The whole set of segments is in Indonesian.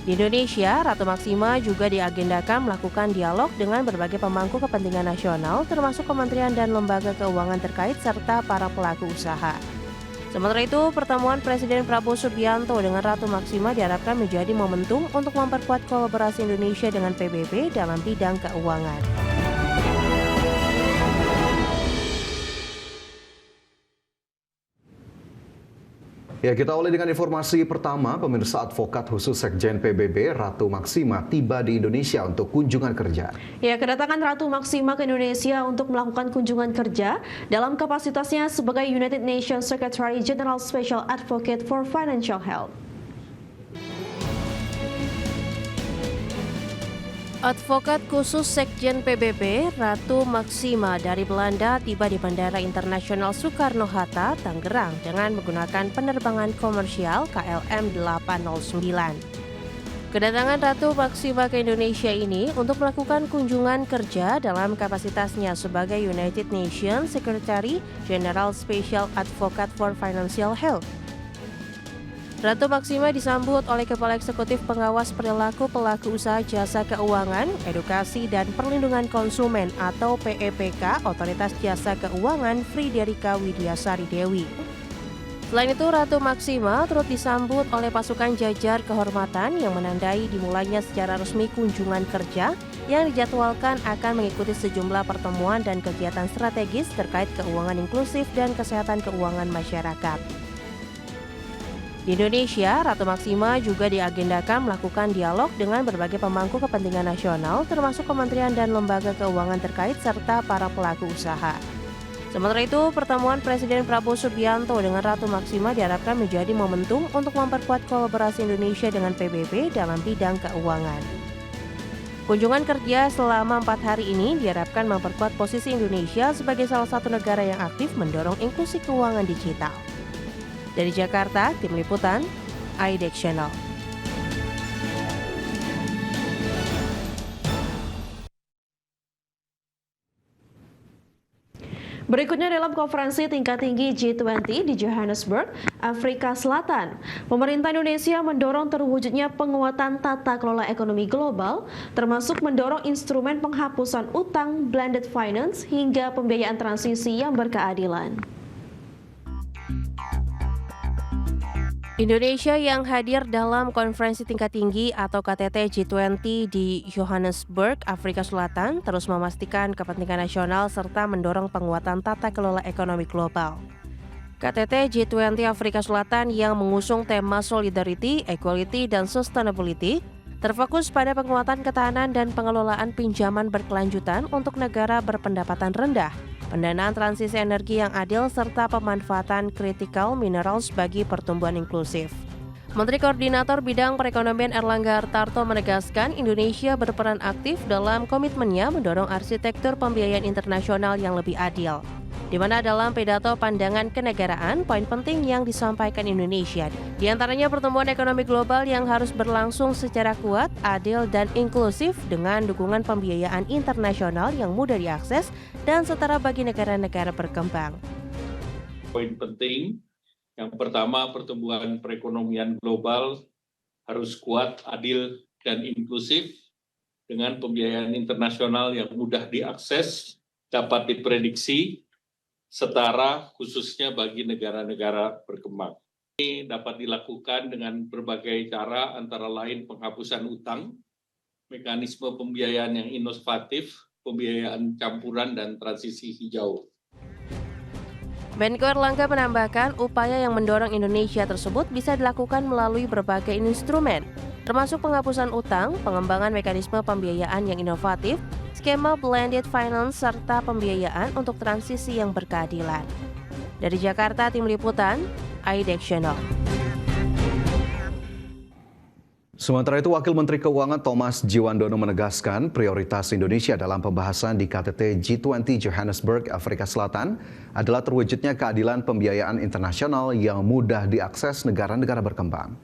Di Indonesia, Ratu Maksima juga diagendakan melakukan dialog dengan berbagai pemangku kepentingan nasional termasuk kementerian dan lembaga keuangan terkait serta para pelaku usaha. Sementara itu, pertemuan Presiden Prabowo Subianto dengan Ratu Maksima diharapkan menjadi momentum untuk memperkuat kolaborasi Indonesia dengan PBB dalam bidang keuangan. Ya, kita awali dengan informasi pertama. Pemirsa, advokat khusus Sekjen PBB Ratu Maksima tiba di Indonesia untuk kunjungan kerja. Ya, kedatangan Ratu Maksima ke Indonesia untuk melakukan kunjungan kerja dalam kapasitasnya sebagai United Nations Secretary General Special Advocate for Financial Health. Advokat khusus Sekjen PBB Ratu Maksima dari Belanda tiba di Bandara Internasional Soekarno-Hatta, Tangerang dengan menggunakan penerbangan komersial KLM 809. Kedatangan Ratu Maksima ke Indonesia ini untuk melakukan kunjungan kerja dalam kapasitasnya sebagai United Nations Secretary General Special Advocate for Financial Health. Ratu Maksima disambut oleh Kepala Eksekutif Pengawas Perilaku Pelaku Usaha Jasa Keuangan, Edukasi dan Perlindungan Konsumen atau PEPK Otoritas Jasa Keuangan Friederika Widiasari Dewi. Selain itu, Ratu Maksima turut disambut oleh pasukan jajar kehormatan yang menandai dimulainya secara resmi kunjungan kerja yang dijadwalkan akan mengikuti sejumlah pertemuan dan kegiatan strategis terkait keuangan inklusif dan kesehatan keuangan masyarakat. Di Indonesia, Ratu Maksima juga diagendakan melakukan dialog dengan berbagai pemangku kepentingan nasional termasuk kementerian dan lembaga keuangan terkait serta para pelaku usaha. Sementara itu, pertemuan Presiden Prabowo Subianto dengan Ratu Maksima diharapkan menjadi momentum untuk memperkuat kolaborasi Indonesia dengan PBB dalam bidang keuangan. Kunjungan kerja selama 4 hari ini diharapkan memperkuat posisi Indonesia sebagai salah satu negara yang aktif mendorong inklusi keuangan digital. Dari Jakarta, Tim Liputan, IDEX Channel. Berikutnya dalam konferensi tingkat tinggi G20 di Johannesburg, Afrika Selatan, pemerintah Indonesia mendorong terwujudnya penguatan tata kelola ekonomi global, termasuk mendorong instrumen penghapusan utang, blended finance, hingga pembiayaan transisi yang berkeadilan. Indonesia yang hadir dalam konferensi tingkat tinggi atau KTT G20 di Johannesburg, Afrika Selatan terus memastikan kepentingan nasional serta mendorong penguatan tata kelola ekonomi global. KTT G20 Afrika Selatan yang mengusung tema Solidarity, Equality, dan Sustainability terfokus pada penguatan ketahanan dan pengelolaan pinjaman berkelanjutan untuk negara berpendapatan rendah, pendanaan transisi energi yang adil, serta pemanfaatan critical minerals bagi pertumbuhan inklusif. Menteri Koordinator Bidang Perekonomian Erlangga Hartarto menegaskan Indonesia berperan aktif dalam komitmennya mendorong arsitektur pembiayaan internasional yang lebih adil, di mana dalam pidato pandangan kenegaraan, poin penting yang disampaikan Indonesia, di antaranya pertumbuhan ekonomi global yang harus berlangsung secara kuat, adil, dan inklusif dengan dukungan pembiayaan internasional yang mudah diakses dan setara bagi negara-negara berkembang. Poin penting, yang pertama pertumbuhan perekonomian global harus kuat, adil, dan inklusif dengan pembiayaan internasional yang mudah diakses, dapat diprediksi, setara khususnya bagi negara-negara berkembang. Ini dapat dilakukan dengan berbagai cara, antara lain penghapusan utang, mekanisme pembiayaan yang inovatif, pembiayaan campuran, dan transisi hijau. Menko Erlangga menambahkan upaya yang mendorong Indonesia tersebut bisa dilakukan melalui berbagai instrumen, termasuk penghapusan utang, pengembangan mekanisme pembiayaan yang inovatif, skema blended finance, serta pembiayaan untuk transisi yang berkeadilan. Dari Jakarta, Tim Liputan, IDEX Channel. Sementara itu, Wakil Menteri Keuangan Thomas Jiwandono menegaskan prioritas Indonesia dalam pembahasan di KTT G20 Johannesburg, Afrika Selatan adalah terwujudnya keadilan pembiayaan internasional yang mudah diakses negara-negara berkembang.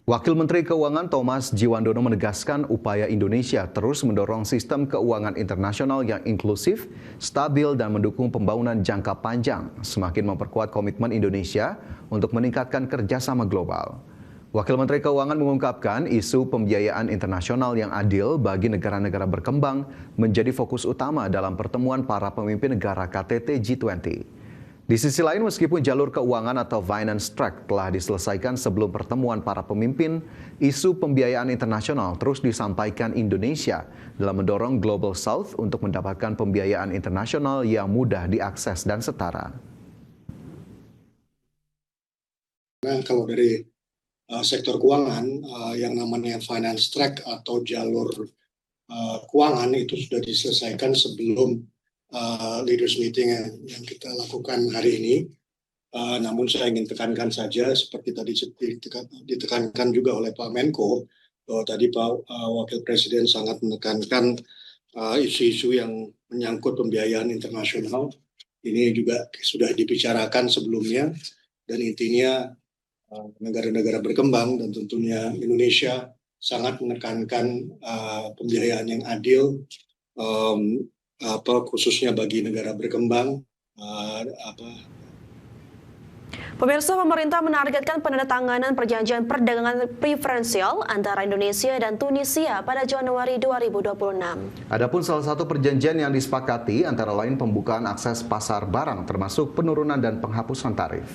Wakil Menteri Keuangan Thomas Jiwandono menegaskan upaya Indonesia terus mendorong sistem keuangan internasional yang inklusif, stabil, dan mendukung pembangunan jangka panjang, semakin memperkuat komitmen Indonesia untuk meningkatkan kerjasama global. Wakil Menteri Keuangan mengungkapkan isu pembiayaan internasional yang adil bagi negara-negara berkembang menjadi fokus utama dalam pertemuan para pemimpin negara KTT G20. Di sisi lain, meskipun jalur keuangan atau finance track telah diselesaikan sebelum pertemuan para pemimpin, isu pembiayaan internasional terus disampaikan Indonesia dalam mendorong Global South untuk mendapatkan pembiayaan internasional yang mudah diakses dan setara. Nah, kalau dari sektor keuangan, yang namanya finance track atau jalur keuangan itu sudah diselesaikan sebelum leaders meeting yang kita lakukan hari ini. Namun saya ingin tekankan saja, seperti tadi ditekankan juga oleh Pak Menko, bahwa tadi Pak Wakil Presiden sangat menekankan isu-isu yang menyangkut pembiayaan internasional. Ini juga sudah dibicarakan sebelumnya, dan intinya negara-negara berkembang dan tentunya Indonesia sangat menekankan pembiayaan yang adil, khususnya bagi negara berkembang. Pemirsa, pemerintah menargetkan penandatanganan perjanjian perdagangan preferensial antara Indonesia dan Tunisia pada Januari 2026. Adapun salah satu perjanjian yang disepakati antara lain pembukaan akses pasar barang termasuk penurunan dan penghapusan tarif.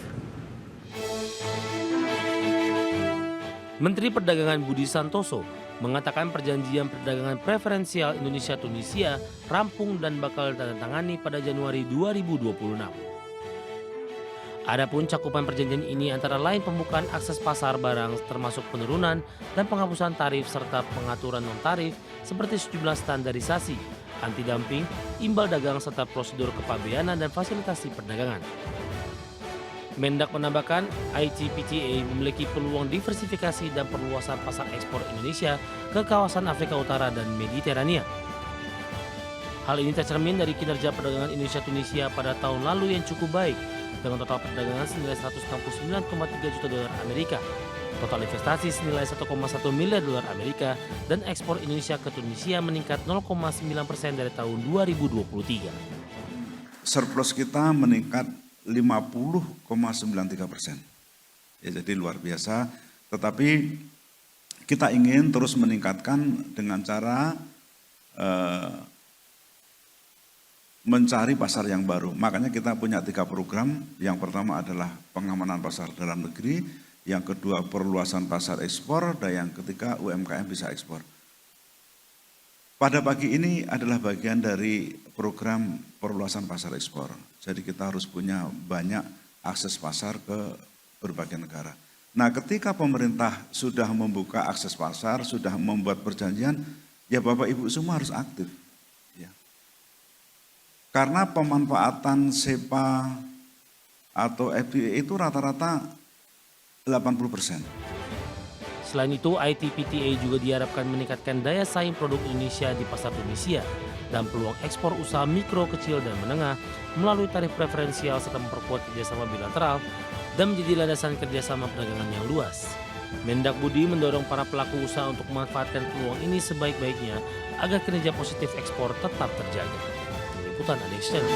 Menteri Perdagangan Budi Santoso mengatakan perjanjian perdagangan preferensial Indonesia-Tunisia rampung dan bakal ditandatangani pada Januari 2026. Adapun cakupan perjanjian ini antara lain pembukaan akses pasar barang termasuk penurunan dan penghapusan tarif serta pengaturan non-tarif seperti sejumlah standarisasi, anti-dumping, imbal dagang serta prosedur kepabeanan dan fasilitasi perdagangan. Mendak menambahkan, ITPTA memiliki peluang diversifikasi dan perluasan pasar ekspor Indonesia ke kawasan Afrika Utara dan Mediterania. Hal ini tercermin dari kinerja perdagangan Indonesia-Tunisia pada tahun lalu yang cukup baik, dengan total perdagangan senilai 169,3 juta dolar Amerika, total investasi senilai 1,1 miliar dolar Amerika, dan ekspor Indonesia ke Tunisia meningkat 0,9% dari tahun 2023. Surplus kita meningkat 50,93%. Ya, jadi luar biasa. Tetapi kita ingin terus meningkatkan dengan cara mencari pasar yang baru. Makanya kita punya 3 program. Yang pertama adalah pengamanan pasar dalam negeri, yang kedua perluasan pasar ekspor, dan yang ketiga UMKM bisa ekspor. Pada pagi ini adalah bagian dari program perluasan pasar ekspor. Jadi kita harus punya banyak akses pasar ke berbagai negara. Nah, ketika pemerintah sudah membuka akses pasar, sudah membuat perjanjian, ya Bapak Ibu semua harus aktif. Ya. Karena pemanfaatan SEPA atau FTA itu rata-rata 80%. Selain itu, ITPTA juga diharapkan meningkatkan daya saing produk Indonesia di pasar Tunisia dan peluang ekspor usaha mikro, kecil, dan menengah melalui tarif preferensial serta memperkuat kerjasama bilateral dan menjadi landasan kerjasama perdagangan yang luas. Mendak Budi mendorong para pelaku usaha untuk memanfaatkan peluang ini sebaik-baiknya agar kinerja positif ekspor tetap terjaga. Liputan Adex Channel.